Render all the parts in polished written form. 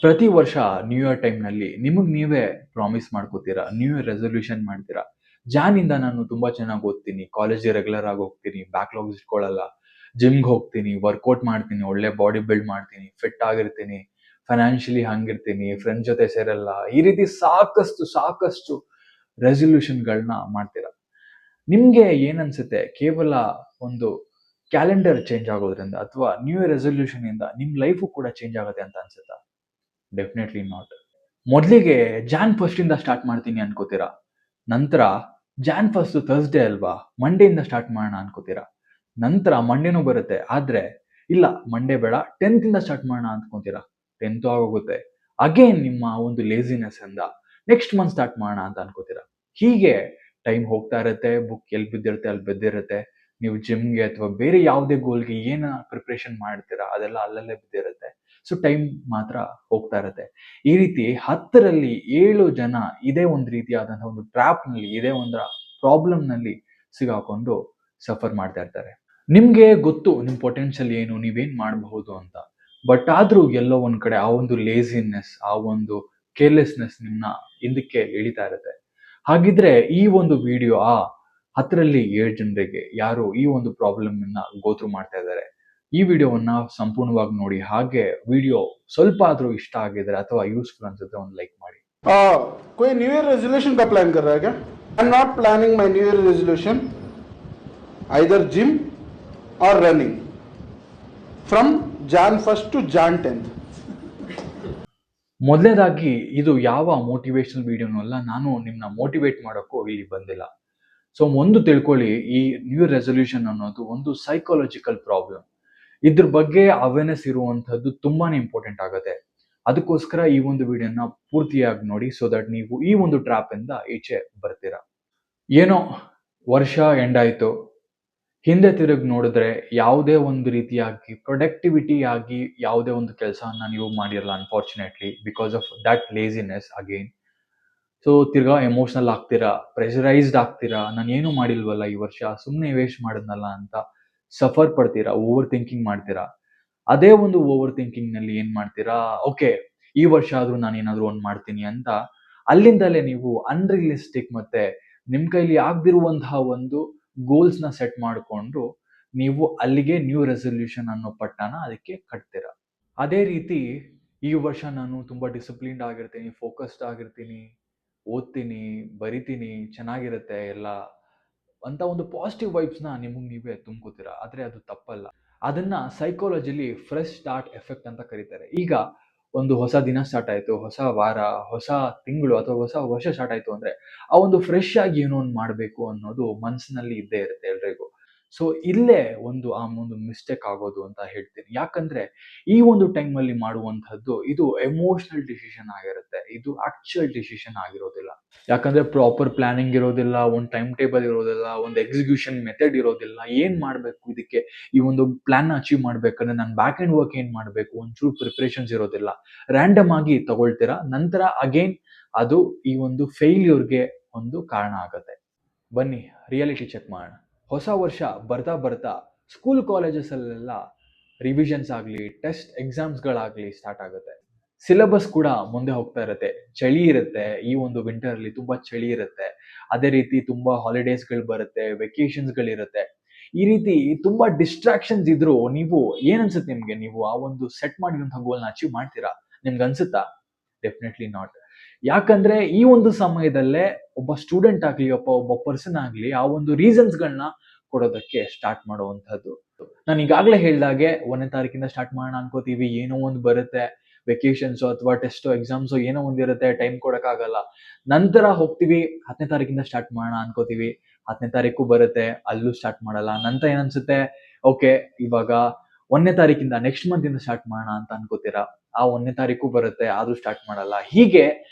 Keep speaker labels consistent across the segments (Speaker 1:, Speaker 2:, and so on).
Speaker 1: ಪ್ರತಿ ವರ್ಷ new year ಟೈಮ್ನಲ್ಲಿ ನಿಮಗೆ ನೀವೇ ಪ್ರಾಮಿಸ್ ಮಾಡ್ಕೋತೀರಾ, ನ್ಯೂ ಇಯರ್ ರೆಸೊಲ್ಯೂಷನ್ ಮಾಡ್ತೀರಾ. ಜಾನಿಂದ ನಾನು ತುಂಬಾ ಚೆನ್ನಾಗಿ ಓದ್ತೀನಿ, ಕಾಲೇಜಿಗೆ ರೆಗ್ಯುಲರ್ ಆಗಿ ಹೋಗ್ತೀನಿ, ಬ್ಯಾಕ್ಲಾಗ್ಸ್ ಇಟ್ಕೊಳ್ಳಲ್ಲ, ಜಿಮ್ಗೆ ಹೋಗ್ತೀನಿ, ವರ್ಕೌಟ್ ಮಾಡ್ತೀನಿ, ಒಳ್ಳೆ ಬಾಡಿ ಬಿಲ್ಡ್ ಮಾಡ್ತೀನಿ, ಫಿಟ್ ಆಗಿರ್ತೀನಿ, ಫೈನಾನ್ಷಿಯಲಿ ಹಂಗಿರ್ತೀನಿ, ಫ್ರೆಂಡ್ಸ್ ಜೊತೆ ಸೇರಲ್ಲ, ಈ ರೀತಿ ಸಾಕಷ್ಟು ಸಾಕಷ್ಟು ರೆಸೊಲ್ಯೂಷನ್ಗಳನ್ನ ಮಾಡ್ತೀರಾ. ನಿಮ್ಗೆ ಏನನ್ಸುತ್ತೆ, ಕೇವಲ ಒಂದು ಕ್ಯಾಲೆಂಡರ್ ಚೇಂಜ್ ಆಗೋದ್ರಿಂದ ಅಥವಾ ನ್ಯೂ ಇಯರ್ ರೆಸೊಲ್ಯೂಷನ್ ಇಂದ ನಿಮ್ ಲೈಫು ಕೂಡ ಚೇಂಜ್ ಆಗುತ್ತೆ ಅಂತ ಅನ್ಸುತ್ತಾ? Definitely not. ಮೊದಲಿಗೆ ಜಾನ್ ಫಸ್ಟ್ ಇಂದ ಸ್ಟಾರ್ಟ್ ಮಾಡ್ತೀನಿ ಅನ್ಕೋತೀರಾ. ನಂತರ ಜಾನ್ ಫಸ್ಟ್ ಥರ್ಸ್ಡೇ ಅಲ್ವಾ, ಮಂಡೆಯಿಂದ ಸ್ಟಾರ್ಟ್ ಮಾಡೋಣ ಅನ್ಕೋತೀರಾ. ನಂತರ ಮಂಡೇನೂ ಬರುತ್ತೆ, ಆದ್ರೆ ಇಲ್ಲ ಮಂಡೇ ಬೇಡ 10th ಇಂದ ಸ್ಟಾರ್ಟ್ ಮಾಡೋಣ ಅನ್ಕೊಂತೀರಾ. 10th ಆಗೋಗುತ್ತೆ. ಅಗೇನ್ ನಿಮ್ಮ ಒಂದು ಲೇಸಿನೆಸ್ ಇಂದ ನೆಕ್ಸ್ಟ್ ಮಂತ್ ಸ್ಟಾರ್ಟ್ ಮಾಡೋಣ ಅಂತ ಅನ್ಕೋತೀರಾ. ಹೀಗೆ ಟೈಮ್ ಹೋಗ್ತಾ ಇರುತ್ತೆ, ಬುಕ್ ಎಲ್ಲಿ ಬಿದ್ದಿರುತ್ತೆ ಅಲ್ಲಿ ಬಿದ್ದಿರುತ್ತೆ. ನೀವು ಜಿಮ್ಗೆ ಅಥವಾ ಬೇರೆ ಯಾವುದೇ ಗೋಲ್ಗೆ ಏನ ಪ್ರಿಪ್ರೇಷನ್ ಮಾಡ್ತೀರಾ ಅದೆಲ್ಲ ಅಲ್ಲಲ್ಲೇ ಬಿದ್ದಿರುತ್ತೆ. ಸೊ ಟೈಮ್ ಮಾತ್ರ ಹೋಗ್ತಾ ಇರುತ್ತೆ. ಈ ರೀತಿ 10ರಲ್ಲಿ 7 ಜನ ಇದೇ ಒಂದು ರೀತಿಯಾದಂತಹ ಒಂದು ಟ್ರ್ಯಾಪ್ ನಲ್ಲಿ, ಇದೇ ಒಂದು ಪ್ರಾಬ್ಲಮ್ ನಲ್ಲಿ ಸಿಗಾಕೊಂಡು ಸಫರ್ ಮಾಡ್ತಾ ಇರ್ತಾರೆ. ನಿಮ್ಗೆ ಗೊತ್ತು ನಿಮ್ ಪೊಟೆನ್ಷಿಯಲ್ ಏನು, ನೀವೇನ್ ಮಾಡಬಹುದು ಅಂತ. ಬಟ್ ಆದ್ರೂ ಎಲ್ಲೋ ಒಂದ್ ಕಡೆ ಆ ಒಂದು ಲೇಸಿನೆಸ್, ಆ ಒಂದು ಕೇರ್ಲೆಸ್ನೆಸ್ ನಿಮ್ನ ಹಿಂದಕ್ಕೆ ಎಳಿತಾ ಇರುತ್ತೆ. ಹಾಗಿದ್ರೆ ಈ ಒಂದು ವಿಡಿಯೋ ಆ 10ರಲ್ಲಿ 7 ಜನರಿಗೆ ಯಾರು ಈ ಒಂದು ಪ್ರಾಬ್ಲಮ್ ಅನ್ನ ಗೋತ್ರು ಮಾಡ್ತಾ ಇದ್ದಾರೆ, ಈ ವಿಡಿಯೋವನ್ನ ಸಂಪೂರ್ಣವಾಗಿ ನೋಡಿ. ಹಾಗೆ ವಿಡಿಯೋ ಸ್ವಲ್ಪ ಆದ್ರೂ ಇಷ್ಟ ಆಗಿದ್ರೆ ಅಥವಾ ಯೂಸ್ಫುಲ್ ಅನ್ಸುತ್ತೆ ಒಂದು ಲೈಕ್ ಮಾಡಿ.
Speaker 2: कोई न्यू ईयर रेजोल्यूशन का प्लान कर रहा है क्या? I am not planning my new year resolution either gym और रनिंग फ्रॉम जान फर्स्ट टू जान 10th.
Speaker 1: ಮೊದಲನೇದಾಗಿ ಇದು ಯಾವ ಮೋಟಿವೇಶನಲ್ ವಿಡಿಯೋನೂ ಅಲ್ಲ, ನಾನು ನಿಮ್ನ ಮೋಟಿವೇಟ್ ಮಾಡೋಕ್ಕೂ ಇಲ್ಲಿ ಬಂದಿಲ್ಲ. ಸೊ ಒಂದು ತಿಳ್ಕೊಳ್ಳಿ, ಈ ನ್ಯೂ ರೆಸೊಲ್ಯೂಷನ್ ಅನ್ನೋದು ಒಂದು ಸೈಕಾಲಜಿಕಲ್ ಪ್ರಾಬ್ಲಮ್. ಇದ್ರ ಬಗ್ಗೆ ಅವೇರ್ನೆಸ್ ಇರುವಂತದ್ದು ತುಂಬಾನೇ ಇಂಪಾರ್ಟೆಂಟ್ ಆಗುತ್ತೆ. ಅದಕ್ಕೋಸ್ಕರ ಈ ಒಂದು ವಿಡಿಯೋನ ಪೂರ್ತಿಯಾಗಿ ನೋಡಿ, ಸೊ ದಟ್ ನೀವು ಈ ಒಂದು ಟ್ರ್ಯಾಪ್ ಇಂದ ಈಚೆ ಬರ್ತೀರಾ. ಏನೋ ವರ್ಷ ಎಂಡ್ ಆಯ್ತು, ಹಿಂದೆ ತಿರುಗಿ ನೋಡಿದ್ರೆ ಯಾವುದೇ ಒಂದು ರೀತಿಯಾಗಿ ಪ್ರೊಡಕ್ಟಿವಿಟಿ ಆಗಿ ಯಾವುದೇ ಒಂದು ಕೆಲಸವನ್ನ ನೀವು ಮಾಡಿರಲ್ಲ, unfortunately because of that laziness again. So ತಿರ್ಗಾ ಎಮೋಷನಲ್ ಆಗ್ತೀರಾ, ಪ್ರೆಷರೈಸ್ಡ್ ಆಗ್ತೀರಾ, ನಾನು ಏನು ಮಾಡಿಲ್ವಲ್ಲ ಈ ವರ್ಷ, ಸುಮ್ಮನೆ ವೇಸ್ಟ್ ಮಾಡಿದ್ನಲ್ಲ ಅಂತ ಸಫರ್ ಪಡ್ತೀರಾ, ಓವರ್ ಥಿಂಕಿಂಗ್ ಮಾಡ್ತೀರಾ. ಅದೇ ಒಂದು ಓವರ್ ಥಿಂಕಿಂಗ್ ನಲ್ಲಿ ಏನ್ ಮಾಡ್ತೀರಾ, ಓಕೆ ಈ ವರ್ಷ ಆದ್ರೂ ನಾನು ಏನಾದ್ರೂ ಒಂದ್ ಮಾಡ್ತೀನಿ ಅಂತ ಅಲ್ಲಿಂದಲೇ ನೀವು ಅನ್ರಿಯಲಿಸ್ಟಿಕ್ ಮತ್ತೆ ನಿಮ್ ಕೈಲಿ ಆಗ್ದಿರುವಂತಹ ಒಂದು ಗೋಲ್ಸ್ ನ ಸೆಟ್ ಮಾಡಿಕೊಂಡು ನೀವು ಅಲ್ಲಿಗೆ ನ್ಯೂ ರೆಸೊಲ್ಯೂಷನ್ ಅನ್ನೋ ಪಟ್ಟಣ ಅದಕ್ಕೆ ಕಟ್ತೀರಾ. ಅದೇ ರೀತಿ ಈ ವರ್ಷ ನಾನು ತುಂಬಾ ಡಿಸಿಪ್ಲಿನ್ಡ್ ಆಗಿರ್ತೀನಿ, ಫೋಕಸ್ಡ್ ಆಗಿರ್ತೀನಿ, ಓದ್ತೀನಿ, ಬರಿತೀನಿ, ಚೆನ್ನಾಗಿರುತ್ತೆ ಎಲ್ಲ ಅಂತ ಒಂದು ಪಾಸಿಟಿವ್ ವೈಬ್ಸ್ನ ನಿಮಗೆ ನೀವೇ ತುಂಬ್ಕೋತೀರಾ. ಆದ್ರೆ ಅದು ತಪ್ಪಲ್ಲ. ಅದನ್ನ ಸೈಕಾಲಜಿಲಿ ಫ್ರೆಶ್ ಸ್ಟಾರ್ಟ್ ಎಫೆಕ್ಟ್ ಅಂತ ಕರೀತಾರೆ. ಈಗ ಒಂದು ಹೊಸ ದಿನ ಸ್ಟಾರ್ಟ್ ಆಯ್ತು, ಹೊಸ ವಾರ, ಹೊಸ ತಿಂಗಳು ಅಥವಾ ಹೊಸ ವರ್ಷ ಸ್ಟಾರ್ಟ್ ಆಯ್ತು ಅಂದ್ರೆ ಆ ಒಂದು ಫ್ರೆಶ್ ಆಗಿ ಏನೋ ಒಂದು ಮಾಡಬೇಕು ಅನ್ನೋದು ಮನಸ್ಸಿನಲ್ಲಿ ಇದ್ದೇ ಇರುತ್ತೆ ಎಲ್ರಿಗೂ. ಸೊ ಇಲ್ಲೇ ಆ ಒಂದು ಮಿಸ್ಟೇಕ್ ಆಗೋದು ಅಂತ ಹೇಳ್ತೀನಿ. ಯಾಕಂದ್ರೆ ಈ ಒಂದು ಟೈಮ್ ಅಲ್ಲಿ ಮಾಡುವಂತಹದ್ದು ಇದು ಎಮೋಷನಲ್ ಡಿಸಿಷನ್ ಆಗಿರುತ್ತೆ, ಇದು ಆಕ್ಚುಯಲ್ ಡಿಸಿಷನ್ ಆಗಿರೋದಿಲ್ಲ. ಯಾಕಂದ್ರೆ ಪ್ರಾಪರ್ ಪ್ಲಾನಿಂಗ್ ಇರೋದಿಲ್ಲ, ಒಂದು ಟೈಮ್ ಟೇಬಲ್ ಇರೋದಿಲ್ಲ, ಒಂದು ಎಕ್ಸಿಕ್ಯೂಷನ್ ಮೆಥಡ್ ಇರೋದಿಲ್ಲ. ಏನ್ ಮಾಡ್ಬೇಕು ಇದಕ್ಕೆ, ಈ ಒಂದು ಪ್ಲಾನ್ ಅಚೀವ್ ಮಾಡ್ಬೇಕಂದ್ರೆ ನಾನು ಬ್ಯಾಕ್ ಅಂಡ್ ವರ್ಕ್ ಏನ್ ಮಾಡ್ಬೇಕು, ಒಂಚೂರು ಪ್ರಿಪರೇಷನ್ಸ್ ಇರೋದಿಲ್ಲ. ರ್ಯಾಂಡಮ್ ಆಗಿ ತಗೊಳ್ತೀರಾ, ನಂತರ ಅಗೇನ್ ಅದು ಈ ಒಂದು ಫೇಲ್ಯೂರ್ಗೆ ಒಂದು ಕಾರಣ ಆಗತ್ತೆ. ಬನ್ನಿ ರಿಯಾಲಿಟಿ ಚೆಕ್ ಮಾಡೋಣ. ಹೊಸ ವರ್ಷ ಬರ್ತಾ ಬರ್ತಾ ಸ್ಕೂಲ್ ಕಾಲೇಜಸ್ ಅಲ್ಲೆಲ್ಲ ರಿವಿಷನ್ಸ್ ಆಗ್ಲಿ, ಟೆಸ್ಟ್ ಎಕ್ಸಾಮ್ಸ್ಗಳಾಗ್ಲಿ ಸ್ಟಾರ್ಟ್ ಆಗುತ್ತೆ. ಸಿಲೆಬಸ್ ಕೂಡ ಮುಂದೆ ಹೋಗ್ತಾ ಇರುತ್ತೆ. ಚಳಿ ಇರುತ್ತೆ, ಈ ಒಂದು ವಿಂಟರ್ ಅಲ್ಲಿ ತುಂಬಾ ಚಳಿ ಇರುತ್ತೆ. ಅದೇ ರೀತಿ ತುಂಬಾ ಹಾಲಿಡೇಸ್ಗಳು ಬರುತ್ತೆ, ವೆಕೇಶನ್ಸ್ಗಳಿರುತ್ತೆ. ಈ ರೀತಿ ತುಂಬಾ ಡಿಸ್ಟ್ರಾಕ್ಷನ್ಸ್ ಇದ್ರು ನೀವು ಏನ್ ಅನ್ಸುತ್ತೆ ನಿಮ್ಗೆ, ನೀವು ಆ ಒಂದು ಸೆಟ್ ಮಾಡಿರುವಂತಹ ಗೋಲ್ನ ಅಚೀವ್ ಮಾಡ್ತೀರಾ? ನಿಮ್ಗೆ ಅನ್ಸುತ್ತಾ? Definitely not. ಯಾಕಂದ್ರೆ ಈ ಒಂದು ಸಮಯದಲ್ಲೇ ಒಬ್ಬ ಸ್ಟೂಡೆಂಟ್ ಆಗ್ಲಿ, ಒಬ್ಬ ಪರ್ಸನ್ ಆಗ್ಲಿ ಆ ಒಂದು ರೀಸನ್ಸ್ಗಳನ್ನ ಕೊಡೋದಕ್ಕೆ ಸ್ಟಾರ್ಟ್ ಮಾಡುವಂತಹದ್ದು. ನಾನು ಈಗಾಗಲೇ ಹೇಳ್ದಾಗೆ 1ನೇ ತಾರೀಕಿಂದ ಸ್ಟಾರ್ಟ್ ಮಾಡೋಣ ಅನ್ಕೋತೀವಿ, ಏನೋ ಒಂದು ಬರುತ್ತೆ, ವೆಕೇಶನ್ಸ್ ಅಥವಾ ಟೆಸ್ಟ್ ಎಕ್ಸಾಮ್ಸ್ ಏನೋ ಒಂದಿರುತ್ತೆ, ಟೈಮ್ ಕೊಡಕ್ಕಾಗಲ್ಲ. ನಂತರ ಹೋಗ್ತೀವಿ 10ನೇ ತಾರೀಕಿಂದ ಸ್ಟಾರ್ಟ್ ಮಾಡೋಣ ಅನ್ಕೋತೀವಿ, 10ನೇ ತಾರೀಕು ಬರುತ್ತೆ, ಅಲ್ಲೂ ಸ್ಟಾರ್ಟ್ ಮಾಡಲ್ಲ. ನಂತರ ಏನನ್ಸುತ್ತೆ, ಓಕೆ ಇವಾಗ 1ನೇ ತಾರೀಕಿಂದ ನೆಕ್ಸ್ಟ್ ಮಂತ್ ಇಂದ ಸ್ಟಾರ್ಟ್ ಮಾಡೋಣ ಅಂತ ಅನ್ಕೋತೀರಾ, ಆ 1ನೇ ತಾರೀಕು ಬರುತ್ತೆ, ಆದ್ರೂ ಸ್ಟಾರ್ಟ್ ಮಾಡಲ್ಲ. ಹೀಗೆ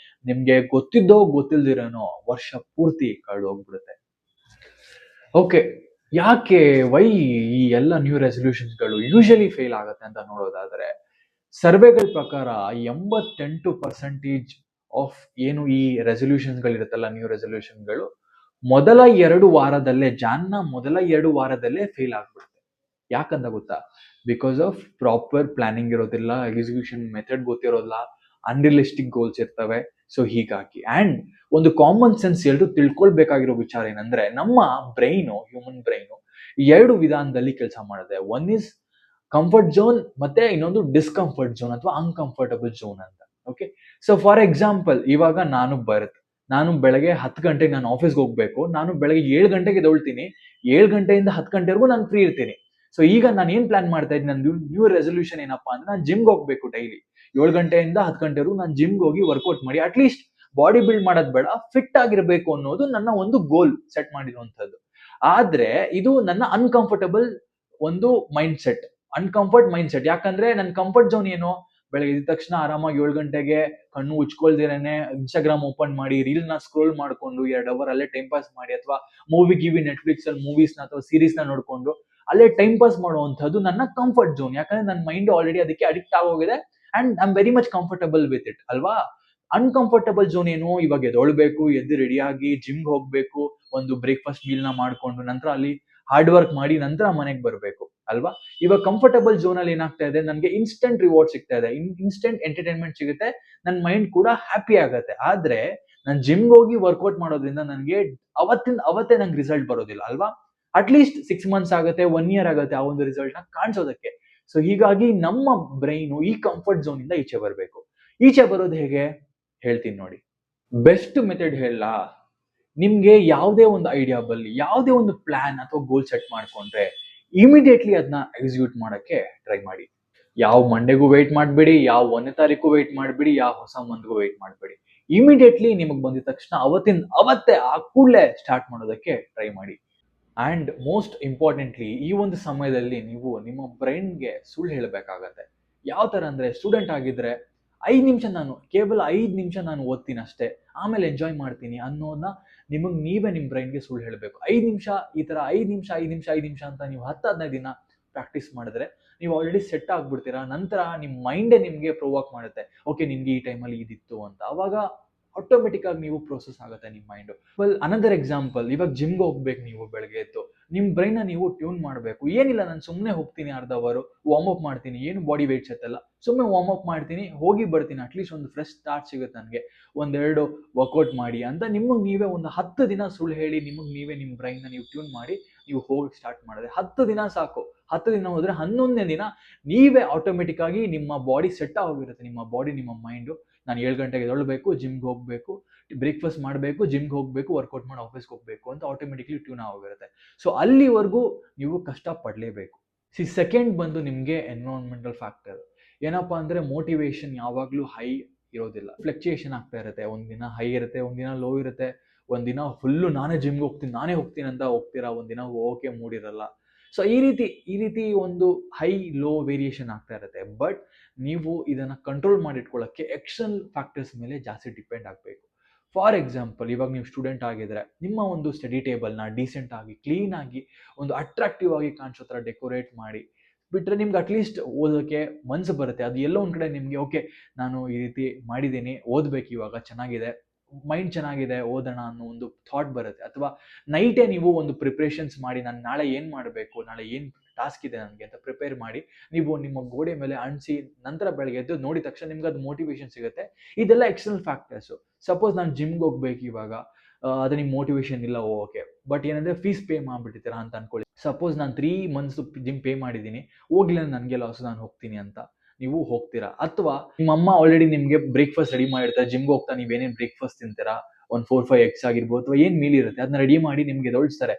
Speaker 1: ನಿಮ್ಗೆ ಗೊತ್ತಿದ್ದೋ ಗೊತ್ತಿಲ್ದಿರೋನೋ ವರ್ಷ ಪೂರ್ತಿ ಕಳೆದು ಹೋಗ್ಬಿಡುತ್ತೆ. ಓಕೆ, ಯಾಕೆ ಈ ಎಲ್ಲ ನ್ಯೂ ರೆಸೊಲ್ಯೂಷನ್ಸ್ಗಳು ಯೂಶಲಿ ಫೇಲ್ ಆಗುತ್ತೆ ಅಂತ ನೋಡೋದಾದ್ರೆ, ಸರ್ವೆಗಳ ಪ್ರಕಾರ 88% ಆಫ್ ಏನು ಈ ರೆಸೊಲ್ಯೂಷನ್ಸ್ಗಳಿರುತ್ತಲ್ಲ, ನ್ಯೂ ರೆಸೊಲ್ಯೂಷನ್ಗಳು ಮೊದಲ 2 ವಾರದಲ್ಲೇ, ಜಾನ್ನ ಮೊದಲ 2 ವಾರದಲ್ಲೇ ಫೇಲ್ ಆಗ್ಬಿಡುತ್ತೆ. ಯಾಕಂತ ಗೊತ್ತಾ? ಬಿಕಾಸ್ ಆಫ್ ಪ್ರಾಪರ್ ಪ್ಲಾನಿಂಗ್ ಇರೋದಿಲ್ಲ, ಎಕ್ಸಿಕ್ಯೂಷನ್ ಮೆಥಡ್ ಗೊತ್ತಿರೋಲ್ಲ, ಅನ್ರಿಯಲಿಸ್ಟಿಕ್ ಗೋಲ್ಸ್ ಇರ್ತವೆ. ಸೊ ಹೀಗಾಗಿ ಅಂಡ್ ಒಂದು ಕಾಮನ್ ಸೆನ್ಸ್ ಎಲ್ಲರೂ ತಿಳ್ಕೊಳ್ಬೇಕಾಗಿರೋ ವಿಚಾರ ಏನಂದ್ರೆ, ನಮ್ಮ ಬ್ರೈನು, ಹ್ಯೂಮನ್ ಬ್ರೈನು 2 ವಿಧಾನದಲ್ಲಿ ಕೆಲಸ ಮಾಡುತ್ತೆ. ಒನ್ ಇಸ್ ಕಂಫರ್ಟ್ ಝೋನ್, ಮತ್ತೆ ಇನ್ನೊಂದು ಡಿಸ್ಕಂಫರ್ಟ್ ಝೋನ್ ಅಥವಾ ಅನ್ಕಂಫರ್ಟಬಲ್ ಝೋನ್ ಅಂತ. ಓಕೆ, ಸೊ ಫಾರ್ ಎಕ್ಸಾಂಪಲ್, ಇವಾಗ ನಾನು ಬೆಳಗ್ಗೆ 10 ಗಂಟೆಗೆ ನಾನು ಆಫೀಸ್ಗೆ ಹೋಗ್ಬೇಕು. ನಾನು ಬೆಳಗ್ಗೆ 7 ಗಂಟೆಗೆ ಎದ್ದೇಳ್ತೀನಿ. 7 ಗಂಟೆಯಿಂದ 10 ಗಂಟೆವರೆಗೂ ನಾನು ಫ್ರೀ ಇರ್ತೀನಿ. ಸೊ ಈಗ ನಾನು ಏನ್ ಪ್ಲಾನ್ ಮಾಡ್ತಾ ಇದ್ದೀನಿ, ನನ್ನ ನ್ಯೂ ರೆಸೊಲ್ಯೂಷನ್ ಏನಪ್ಪಾ ಅಂದ್ರೆ, ನಾನು ಜಿಮ್ಗೆ ಹೋಗ್ಬೇಕು. ಡೈಲಿ 7 ಗಂಟೆಯಿಂದ 10 ಗಂಟೆವರೆಗೂ ನಾನು ಜಿಮ್ಗೆ ಹೋಗಿ ವರ್ಕೌಟ್ ಮಾಡಿ ಅಟ್ಲೀಸ್ಟ್ ಬಾಡಿ ಬಿಲ್ಡ್ ಮಾಡೋದು ಬೇಡ, ಫಿಟ್ ಆಗಿರ್ಬೇಕು ಅನ್ನೋದು ನನ್ನ ಒಂದು ಗೋಲ್ ಸೆಟ್ ಮಾಡಿರುವಂತದ್ದು. ಆದ್ರೆ ಇದು ನನ್ನ ಅನ್ಕಂಫರ್ಟಬಲ್ ಒಂದು ಮೈಂಡ್ ಸೆಟ್, ಅನ್ಕಂಫರ್ಟ್ ಮೈಂಡ್ ಸೆಟ್. ಯಾಕಂದ್ರೆ ನನ್ನ ಕಂಫರ್ಟ್ ಝೋನ್ ಏನು, ಬೆಳಗ್ಗೆ ಎದ್ದ ತಕ್ಷಣ ಆರಾಮಾಗಿ 7 ಗಂಟೆಗೆ ಕಣ್ಣು ಉಚ್ಕೊಳ್ದಿರೇನೆ ಇನ್ಸ್ಟಾಗ್ರಾಮ್ ಓಪನ್ ಮಾಡಿ ರೀಲ್ ನ ಸ್ಕ್ರೋಲ್ ಮಾಡ್ಕೊಂಡು 2 ಅವರ್ ಅಲ್ಲೇ ಟೈಮ್ ಪಾಸ್ ಮಾಡಿ, ಅಥವಾ ನೆಟ್ಫ್ಲಿಕ್ಸ್ ಅಲ್ಲಿ ಮೂವೀಸ್ ನ ಅಥವಾ ಸೀರೀಸ್ ನ ನೋಡ್ಕೊಂಡು ಅಲ್ಲೇ ಟೈಮ್ ಪಾಸ್ ಮಾಡುವಂತದ್ದು ನನ್ನ ಕಂಫರ್ಟ್ ಝೋನ್. ಯಾಕಂದ್ರೆ ನನ್ನ ಮೈಂಡ್ ಆಲ್ರೆಡಿ ಅದಕ್ಕೆ ಅಡಿಕ್ಟ್ ಆಗೋಗಿದೆ and I am very much comfortable with it ಅಲ್ವಾ. ಅನ್ಕಂಫರ್ಟಬಲ್ ಝೋನ್ ಏನು, ಇವಾಗ ಎದ್ದೊಳ್ಬೇಕು, ಎದ್ದು ರೆಡಿಯಾಗಿ ಜಿಮ್ಗೆ ಹೋಗ್ಬೇಕು, ಒಂದು ಬ್ರೇಕ್ಫಾಸ್ಟ್ ಮೀಲ್ ನ ಮಾಡ್ಕೊಂಡು ನಂತರ ಅಲ್ಲಿ ಹಾರ್ಡ್ ವರ್ಕ್ ಮಾಡಿ ನಂತರ ಮನೆಗೆ ಬರಬೇಕು ಅಲ್ವಾ. ಇವಾಗ ಕಂಫರ್ಟಬಲ್ ಝೋನ್ ಅಲ್ಲಿ ಏನಾಗ್ತಾ ಇದೆ, ನನಗೆ ಇನ್ಸ್ಟೆಂಟ್ ರಿವಾರ್ಡ್ ಸಿಗ್ತಾ ಇದೆ, ಇನ್ಸ್ಟೆಂಟ್ ಎಂಟರ್ಟೈನ್ಮೆಂಟ್ ಸಿಗುತ್ತೆ, ನನ್ನ ಮೈಂಡ್ ಕೂಡ ಹ್ಯಾಪಿ ಆಗುತ್ತೆ. ಆದ್ರೆ ನಾನು ಜಿಮ್ಗೆ ಹೋಗಿ ವರ್ಕೌಟ್ ಮಾಡೋದ್ರಿಂದ ನನಗೆ ಅವತ್ತೇ ನಂಗೆ ರಿಸಲ್ಟ್ ಬರೋದಿಲ್ಲ ಅಲ್ವಾ. ಅಟ್ಲೀಸ್ಟ್ 6 ಮಂತ್ಸ್ ಆಗುತ್ತೆ, 1 ಇಯರ್ ಆಗುತ್ತೆ ಆ ಒಂದು ರಿಸಲ್ಟ್ ನ ಕಾಣಿಸೋದಕ್ಕೆ. ಸೊ ಹೀಗಾಗಿ ನಮ್ಮ ಬ್ರೈನು ಈ ಕಂಫರ್ಟ್ ಝೋನ್ ಇಂದ ಈಚೆ ಬರಬೇಕು. ಈಚೆ ಬರೋದು ಹೇಗೆ ಹೇಳ್ತೀನಿ ನೋಡಿ. ಬೆಸ್ಟ್ ಮೆಥಡ್ ಹೇಳ, ನಿಮ್ಗೆ ಯಾವುದೇ ಒಂದು ಐಡಿಯಾ ಬರಲಿ, ಯಾವುದೇ ಒಂದು ಪ್ಲಾನ್ ಅಥವಾ ಗೋಲ್ ಸೆಟ್ ಮಾಡ್ಕೊಂಡ್ರೆ ಇಮಿಡಿಯೇಟ್ಲಿ ಅದನ್ನ ಎಕ್ಸಿಕ್ಯೂಟ್ ಮಾಡಕ್ಕೆ ಟ್ರೈ ಮಾಡಿ. ಯಾವ ಮಂಡೆಗೂ ವೇಟ್ ಮಾಡಬೇಡಿ, ಯಾವ 1ನೇ ತಾರೀಕು ವೇಟ್ ಮಾಡಬೇಡಿ, ಯಾವ ಹೊಸ ಮಂತ್ಗೂ ವೇಟ್ ಮಾಡಬೇಡಿ. ಇಮಿಡಿಯೇಟ್ಲಿ ನಿಮಗೆ ಬಂದಿದ ತಕ್ಷಣ ಅವತ್ತೇ ಆ ಕೂಡಲೇ ಸ್ಟಾರ್ಟ್ ಮಾಡೋದಕ್ಕೆ ಟ್ರೈ ಮಾಡಿ. ಅಂಡ್ ಮೋಸ್ಟ್ ಇಂಪಾರ್ಟೆಂಟ್ಲಿ, ಈ ಒಂದು ಸಮಯದಲ್ಲಿ ನೀವು ನಿಮ್ಮ ಬ್ರೈನ್ಗೆ ಸುಳ್ಳು ಹೇಳಬೇಕಾಗತ್ತೆ. ಯಾವ ತರ ಅಂದ್ರೆ, ಸ್ಟೂಡೆಂಟ್ ಆಗಿದ್ರೆ ಕೇವಲ 5 ನಿಮಿಷ ನಾನು ಓದ್ತೀನಿ ಅಷ್ಟೇ, ಆಮೇಲೆ ಎಂಜಾಯ್ ಮಾಡ್ತೀನಿ ಅನ್ನೋದನ್ನ ನೀವೇ ನಿಮ್ಮ ಬ್ರೈನ್ಗೆ ಸುಳ್ಳು ಹೇಳಬೇಕು. 5 ನಿಮಿಷ, ಈ ತರ 5 ನಿಮಿಷ ಅಂತ ನೀವು 10-15 ದಿನ ಪ್ರಾಕ್ಟೀಸ್ ಮಾಡಿದ್ರೆ ನೀವು ಆಲ್ರೆಡಿ ಸೆಟ್ ಆಗ್ಬಿಡ್ತೀರಾ. ನಂತರ ನಿಮ್ಮ ಮೈಂಡೇ ನಿಮ್ಗೆ ಪ್ರೊವೋಕ್ ಮಾಡುತ್ತೆ, ಓಕೆ ನಿಮ್ಗೆ ಈ ಟೈಮಲ್ಲಿ ಇದಿತ್ತು ಅಂತ. ಅವಾಗ ಆಟೋಮೆಟಿಕ್ ಆಗಿ ನೀವು ಪ್ರೋಸೆಸ್ ಆಗುತ್ತೆ ನಿಮ್ಮ ಮೈಂಡ್. ಅನದರ್ ಎಕ್ಸಾಂಪಲ್, ಇವಾಗ ಜಿಮ್ಗೆ ಹೋಗ್ಬೇಕು, ನೀವು ಬೆಳಗ್ಗೆ ಎದ್ದು ನಿಮ್ ಬ್ರೈನ್ ನೀವು ಟ್ಯೂನ್ ಮಾಡಬೇಕು. ಏನಿಲ್ಲ, ನಾನು ಸುಮ್ಮನೆ ಹೋಗ್ತೀನಿ, ಅರ್ಧ ಅವರ್ ವಾರ್ಮ್ ಅಪ್ ಮಾಡ್ತೀನಿ, ಏನು ಬಾಡಿ ವೇಟ್ಸ್ ಎತ್ತಲ್ಲ, ಸುಮ್ಮನೆ ವಾರ್ಮ್ ಅಪ್ ಮಾಡ್ತೀನಿ, ಹೋಗಿ ಬರ್ತೀನಿ, ಅಟ್ಲೀಸ್ಟ್ ಒಂದು ಫ್ರೆಶ್ ಸ್ಟಾರ್ಟ್ ಸಿಗುತ್ತೆ ನನಗೆ, 1-2 ವರ್ಕೌಟ್ ಮಾಡಿ ಅಂತ ನಿಮಗೆ ನೀವೇ ಒಂದು 10 ದಿನ ಸುಳ್ಳು ಹೇಳಿ ನೀವೇ ನಿಮ್ಮ ಬ್ರೈನ್ ನೀವು ಟ್ಯೂನ್ ಮಾಡಿ ನೀವು ಹೋಗಿ ಸ್ಟಾರ್ಟ್ ಮಾಡಿದ್ರೆ 10 ದಿನ ಸಾಕು. 10 ದಿನ ಹೋದ್ರೆ 11ನೇ ದಿನ ನೀವೇ ಆಟೋಮೆಟಿಕ್ ಆಗಿ ನಿಮ್ಮ ಬಾಡಿ ಸೆಟ್ ಆಗಿರುತ್ತೆ. ನಿಮ್ಮ ಬಾಡಿ, ನಿಮ್ಮ ಮೈಂಡು, ನಾನು 7 ಗಂಟೆಗೆ ಎದ್ದೇಳಬೇಕು, ಜಿಮ್ಗೆ ಹೋಗ್ಬೇಕು, ಬ್ರೇಕ್ಫಾಸ್ಟ್ ಮಾಡಬೇಕು, ಜಿಮ್ಗೆ ಹೋಗ್ಬೇಕು, ವರ್ಕೌಟ್ ಮಾಡಿ ಆಫೀಸ್ಗೆ ಹೋಗ್ಬೇಕು ಅಂತ ಆಟೋಮೆಟಿಕ್ಲಿ ಟ್ಯೂನ್ ಆಗಿರುತ್ತೆ. ಸೊ ಅಲ್ಲಿವರೆಗೂ ನೀವು ಕಷ್ಟ ಪಡಲೇಬೇಕು. ಸೆಕೆಂಡ್ ಬಂದು ನಿಮಗೆ ಎನ್ವಿರಾನ್ಮೆಂಟಲ್ ಫ್ಯಾಕ್ಟರ್. ಏನಪ್ಪಾ ಅಂದ್ರೆ, ಮೋಟಿವೇಶನ್ ಯಾವಾಗಲೂ ಹೈ ಇರೋದಿಲ್ಲ, ಫ್ಲಕ್ಚುಯೇಷನ್ ಆಗ್ತಾ ಇರುತ್ತೆ. ಒಂದಿನ ಹೈ ಇರುತ್ತೆ, ಒಂದಿನ ಲೋ ಇರುತ್ತೆ. ಒಂದಿನ ಫುಲ್ಲು ನಾನೇ ಹೋಗ್ತೀನಿ ಅಂತ ಹೋಗ್ತೀರಾ, ಒಂದಿನ ಓಕೆ ಮೂಡಿರಲ್ಲ. ಸೊ ಈ ರೀತಿ ಒಂದು ಹೈ ಲೋ ವೇರಿಯೇಷನ್ ಆಗ್ತಾ ಇರುತ್ತೆ. ಬಟ್ ನೀವು ಇದನ್ನ ಕಂಟ್ರೋಲ್ ಮಾಡಿಟ್ಕೊಳ್ಳೋಕ್ಕೆ ಎಕ್ಸ್ಟರ್ನಲ್ ಫ್ಯಾಕ್ಟರ್ಸ್ ಮೇಲೆ ಜಾಸ್ತಿ ಡಿಪೆಂಡ್ ಆಗಬೇಕು. ಫಾರ್ ಎಕ್ಸಾಂಪಲ್, ಇವಾಗ ನೀವು ಸ್ಟೂಡೆಂಟ್ ಆಗಿದ್ರೆ ನಿಮ್ಮ ಒಂದು ಸ್ಟಡಿ ಟೇಬಲ್ನ ಡೀಸೆಂಟ್ ಆಗಿ, ಕ್ಲೀನ್ ಆಗಿ, ಒಂದು ಅಟ್ರಾಕ್ಟಿವ್ ಆಗಿ ಕಾಣಿಸೋ ಥರ ಡೆಕೋರೇಟ್ ಮಾಡಿ ಬಿಟ್ರೆ ನಿಮ್ಗೆ ಅಟ್ಲೀಸ್ಟ್ ಓದೋಕ್ಕೆ ಮನಸ್ಸು ಬರುತ್ತೆ. ಅದು ಎಲ್ಲೋ ಒಂದು ಕಡೆ ನಿಮಗೆ ಓಕೆ, ನಾನು ಈ ರೀತಿ ಮಾಡಿದ್ದೀನಿ, ಓದ್ಬೇಕು, ಇವಾಗ ಚೆನ್ನಾಗಿದೆ, ಮೈಂಡ್ ಚೆನ್ನಾಗಿದೆ, ಓದೋಣ ಅನ್ನೋ ಒಂದು ಥಾಟ್ ಬರುತ್ತೆ. ಅಥವಾ ನೈಟೇ ನೀವು ಒಂದು ಪ್ರಿಪ್ರೇಷನ್ಸ್ ಮಾಡಿ, ನಾನು ನಾಳೆ ಏನು ಮಾಡಬೇಕು, ನಾಳೆ ಏನು ಟಾಸ್ಕ್ ಇದೆ ನನಗೆ ಅಂತ ಪ್ರಿಪೇರ್ ಮಾಡಿ ನೀವು ನಿಮ್ಮ ಗೋಡೆ ಮೇಲೆ ಅಂಟಿಸಿ ನಂತರ ಬೆಳಗ್ಗೆ ಎದ್ದು ನೋಡಿದ ತಕ್ಷಣ ನಿಮ್ಗೆ ಅದು ಮೋಟಿವೇಶನ್ ಸಿಗುತ್ತೆ. ಇದೆಲ್ಲ ಎಕ್ಸ್ಟರ್ನಲ್ ಫ್ಯಾಕ್ಟರ್ಸು. ಸಪೋಸ್ ನಾನು ಜಿಮ್ಗೆ ಹೋಗ್ಬೇಕು ಇವಾಗ, ಅದು ನಿಮ್ಗೆ ಮೋಟಿವೇಶನ್ ಇಲ್ಲ, ಓಕೆ, ಬಟ್ ಏನಂದ್ರೆ ಫೀಸ್ ಪೇ ಮಾಡ್ಬಿಟ್ಟಿದ್ದೀರಾ ಅಂತ ಅನ್ಕೊಳ್ಳಿ. ಸಪೋಸ್ ನಾನು 3 ಮಂತ್ಸ್ ಜಿಮ್ ಪೇ ಮಾಡಿದ್ದೀನಿ, ಹೋಗ್ಲಿಲ್ಲ ನನಗೆ ಲಾಸ್, ನಾನು ಹೋಗ್ತೀನಿ ಅಂತ ನೀವು ಹೋಗ್ತೀರಾ. ಅಥವಾ ನಿಮ್ಮ ಅಮ್ಮ ಆಲ್ರೆಡಿ ನಿಮ್ಗೆ ಬ್ರೇಕ್ಫಾಸ್ಟ್ ರೆಡಿ ಮಾಡಿರ್ತಾರೆ, ಜಿಮ್ಗೆ ಹೋಗ್ತಾ ನೀವೇನೇನು ಬ್ರೇಕ್ಫಾಸ್ಟ್ ತಿಂತೀರಾ, ಒಂದು 4-5 ಎಗ್ಸ್ ಆಗಿರ್ಬೋದು ಅಥವಾ ಏನು ಮೀಲ್ ಇರುತ್ತೆ ಅದನ್ನ ರೆಡಿ ಮಾಡಿ ನಿಮ್ಗೆ ಎದೊಳ್ತಾರೆ,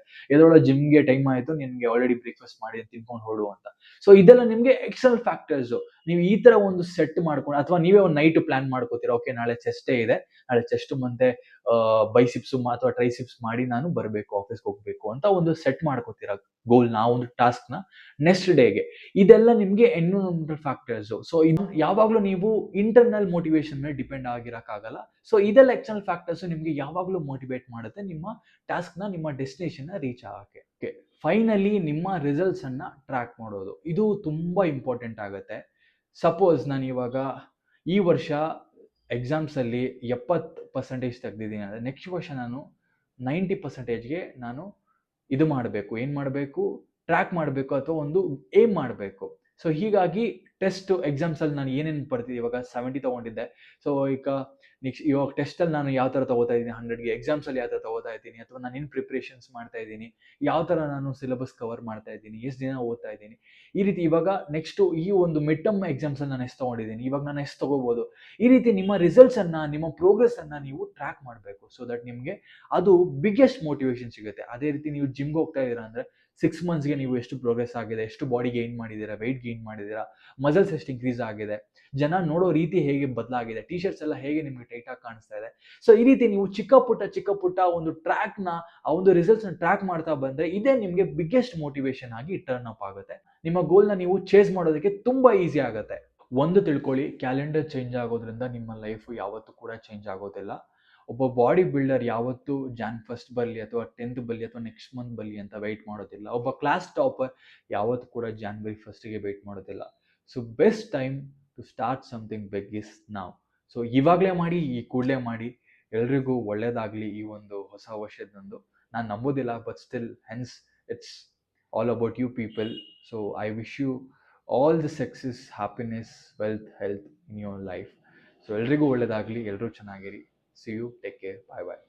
Speaker 1: ಜಿಮ್ಗೆ ಟೈಮ್ ಆಯಿತು, ನಿಮ್ಗೆ ಆಲ್ರೆಡಿ ಬ್ರೇಕ್ಫಾಸ್ಟ್ ಮಾಡಿ ತಿನ್ಕೊಂಡು ಹೊರಡು ಅಂತ. ಸೊ ಇದೆಲ್ಲ ನಿಮ್ಗೆ ಎಕ್ಸ್ಟರ್ನಲ್ ಫ್ಯಾಕ್ಟರ್ಸು. ನೀವು ಈ ತರ ಒಂದು ಸೆಟ್ ಮಾಡ್ಕೊಂಡು, ಅಥವಾ ನೀವೇ ಒಂದು ನೈಟ್ ಪ್ಲಾನ್ ಮಾಡ್ಕೋತೀರಾ, ಓಕೆ ನಾಳೆ ಚೆಸ್ಟೇ ಇದೆ, ನಾಳೆ ಚೆಸ್ಟ್ ಮತ್ತೆ ಬೈಸಿಪ್ಸ್ ಅಥವಾ ಟ್ರೈಸಿಪ್ಸ್ ಮಾಡಿ ನಾನು ಬರಬೇಕು, ಆಫೀಸ್ಗೆ ಹೋಗ್ಬೇಕು ಅಂತ ಒಂದು ಸೆಟ್ ಮಾಡ್ಕೋತೀರಾ ಗೋಲ್ನ, ಒಂದು ಟಾಸ್ಕ್ನ ನೆಕ್ಸ್ಟ್ ಡೇಗೆ. ಇದೆಲ್ಲ ನಿಮ್ಗೆ ಎನ್ವಿರಾನ್ಮೆಂಟಲ್ ಫ್ಯಾಕ್ಟರ್ಸು. ಸೊ ಇದು ಯಾವಾಗಲೂ ನೀವು ಇಂಟರ್ನಲ್ ಮೋಟಿವೇಶನ್ ಮೇಲೆ ಡಿಪೆಂಡ್ ಆಗಿರೋಕ್ಕಾಗಲ್ಲ. ಸೊ ಇದೆಲ್ಲ ಎಕ್ಸ್ಟರ್ನಲ್ ಫ್ಯಾಕ್ಟರ್ಸ್ ನಿಮ್ಗೆ ಯಾವಾಗಲೂ ಮೋಟಿವೇಟ್ ಮಾಡುತ್ತೆ ನಿಮ್ಮ ಟಾಸ್ಕ್ನ, ನಿಮ್ಮ ಡೆಸ್ಟಿನೇಷನ್ನ ರೀಚ್ ಆಗಕ್ಕೆ. ಓಕೆ, ಫೈನಲಿ ನಿಮ್ಮ ರಿಸಲ್ಟ್ಸ್ ಅನ್ನ ಟ್ರ್ಯಾಕ್ ಮಾಡೋದು, ಇದು ತುಂಬಾ ಇಂಪಾರ್ಟೆಂಟ್ ಆಗುತ್ತೆ. ಸಪೋಸ್ ನಾನು ಇವಾಗ ಈ ವರ್ಷ ಎಕ್ಸಾಮ್ಸಲ್ಲಿ 70% ತೆಗೆದಿದ್ದೀನಿ ಅಂದರೆ, ನೆಕ್ಸ್ಟ್ ವರ್ಷ ನಾನು 90%ಗೆ ನಾನು ಇದು ಮಾಡಬೇಕು, ಏನು ಮಾಡಬೇಕು, ಟ್ರ್ಯಾಕ್ ಮಾಡಬೇಕು, ಅಥವಾ ಒಂದು ಏಮ್ ಮಾಡಬೇಕು. ಸೊ ಹೀಗಾಗಿ ಟೆಸ್ಟ್ ಎಕ್ಸಾಮ್ಸಲ್ಲಿ ನಾನು ಏನೇನು ಬರ್ತಿದ್ದೆ, ಇವಾಗ 70 ತೊಗೊಂಡಿದ್ದೆ. ಸೊ ಈಗ ನೆಕ್ಸ್ಟ್ ಇವಾಗ ಟೆಸ್ಟಲ್ಲಿ ನಾನು ಯಾವ ಥರ ತೊಗೋತಾ ಇದ್ದೀನಿ 100ಗೆ, ಎಕ್ಸಾಮ್ಸಲ್ಲಿ ಯಾವ ಥರ ತೊಗೋತಾ ಇದ್ದೀನಿ, ಅಥವಾ ನಾನು ಏನು ಪ್ರಿಪ್ರೇಷನ್ಸ್ ಮಾಡ್ತಾ ಇದ್ದೀನಿ, ಯಾವ ಥರ ನಾನು ಸಿಲೆಬಸ್ ಕವರ್ ಮಾಡ್ತಾ ಇದ್ದೀನಿ, ಎಷ್ಟು ದಿನ ಓದ್ತಾ ಇದ್ದೀನಿ, ಈ ರೀತಿ. ಇವಾಗ ನೆಕ್ಸ್ಟು ಈ ಒಂದು ಮಿಡ್ ಟರ್ಮ್ ಎಕ್ಸಾಮ್ಸಲ್ಲಿ ನಾನು ಎಷ್ಟು ತೊಗೊಂಡಿದ್ದೀನಿ, ಇವಾಗ ನಾನು ಎಷ್ಟು ತೊಗೋಬೋದು, ಈ ರೀತಿ ನಿಮ್ಮ ರಿಸಲ್ಟ್ಸನ್ನು, ನಿಮ್ಮ ಪ್ರೋಗ್ರೆಸ್ಸನ್ನು ನೀವು ಟ್ರ್ಯಾಕ್ ಮಾಡಬೇಕು. ಸೊ ದಟ್ ನಿಮಗೆ ಅದು ಬಿಗ್ಗೆಸ್ಟ್ ಮೋಟಿವೇಶನ್ ಸಿಗುತ್ತೆ. ಅದೇ ರೀತಿ ನೀವು ಜಿಮ್ಗೆ ಹೋಗ್ತಾ ಇದ್ದೀರಾ ಅಂದರೆ 6 ಮಂತ್ಸ್ಗೆ ನೀವು ಎಷ್ಟು ಪ್ರೋಗ್ರೆಸ್ ಆಗಿದೆ, ಎಷ್ಟು ಬಾಡಿ ಗೇನ್ ಮಾಡಿದ್ದೀರಾ, ವೆಯ್ಟ್ ಗೇನ್ ಮಾಡಿದ್ದೀರಾ, ಮಸಲ್ಸ್ ಎಷ್ಟು ಇನ್ಕ್ರೀಸ್ ಆಗಿದೆ, ಜನ ನೋಡೋ ರೀತಿ ಹೇಗೆ ಬದಲಾಗಿದೆ, ಟಿ ಶರ್ಟ್ಸ್ ಎಲ್ಲ ಹೇಗೆ ನಿಮಗೆ ಟೈಟಾಗಿ ಕಾಣಿಸ್ತಾ ಇದೆ. ಸೊ ಈ ರೀತಿ ನೀವು ಚಿಕ್ಕ ಪುಟ್ಟ ಒಂದು ಟ್ರ್ಯಾಕ್ನ, ಆ ಒಂದು ರಿಸಲ್ಟ್ಸ್ನ ಟ್ರ್ಯಾಕ್ ಮಾಡ್ತಾ ಬಂದರೆ ಇದೇ ನಿಮಗೆ ಬಿಗ್ಗೆಸ್ಟ್ ಮೋಟಿವೇಶನ್ ಆಗಿ ಟರ್ನ್ ಅಪ್ ಆಗುತ್ತೆ. ನಿಮ್ಮ ಗೋಲ್ನ ನೀವು ಚೇಸ್ ಮಾಡೋದಕ್ಕೆ ತುಂಬ ಈಸಿ ಆಗುತ್ತೆ. ಒಂದು ತಿಳ್ಕೊಳ್ಳಿ, ಕ್ಯಾಲೆಂಡರ್ ಚೇಂಜ್ ಆಗೋದ್ರಿಂದ ನಿಮ್ಮ ಲೈಫು ಯಾವತ್ತೂ ಕೂಡ ಚೇಂಜ್ ಆಗೋದಿಲ್ಲ. ಒಬ್ಬ ಬಾಡಿ ಬಿಲ್ಡರ್ ಯಾವತ್ತೂ Jan 1st ಬರಲಿ ಅಥವಾ 10th ಬರಲಿ ಅಥವಾ ನೆಕ್ಸ್ಟ್ ಮಂತ್ ಬರಲಿ ಅಂತ ವೆಯ್ಟ್ ಮಾಡೋದಿಲ್ಲ. ಒಬ್ಬ ಕ್ಲಾಸ್ ಟಾಪರ್ ಯಾವತ್ತೂ ಕೂಡ January 1st ವೆಯ್ಟ್ ಮಾಡೋದಿಲ್ಲ. So best time to start something big is now. So ಇವಾಗಲೇ ಮಾಡಿ, ಈ ಕೂಡಲೇ ಮಾಡಿ. ಎಲ್ರಿಗೂ ಒಳ್ಳೇದಾಗಲಿ ಈ ಒಂದು ಹೊಸ ವರ್ಷದಂದು. ನಾನು ನಂಬೋದಿಲ್ಲ, but still hence it's all about you people. So I wish you all the success, happiness, wealth, health in your life. So ಎಲ್ರಿಗೂ ಒಳ್ಳೇದಾಗಲಿ, ಎಲ್ಲರೂ ಚೆನ್ನಾಗಿರಿ. See you. Take care. Bye bye.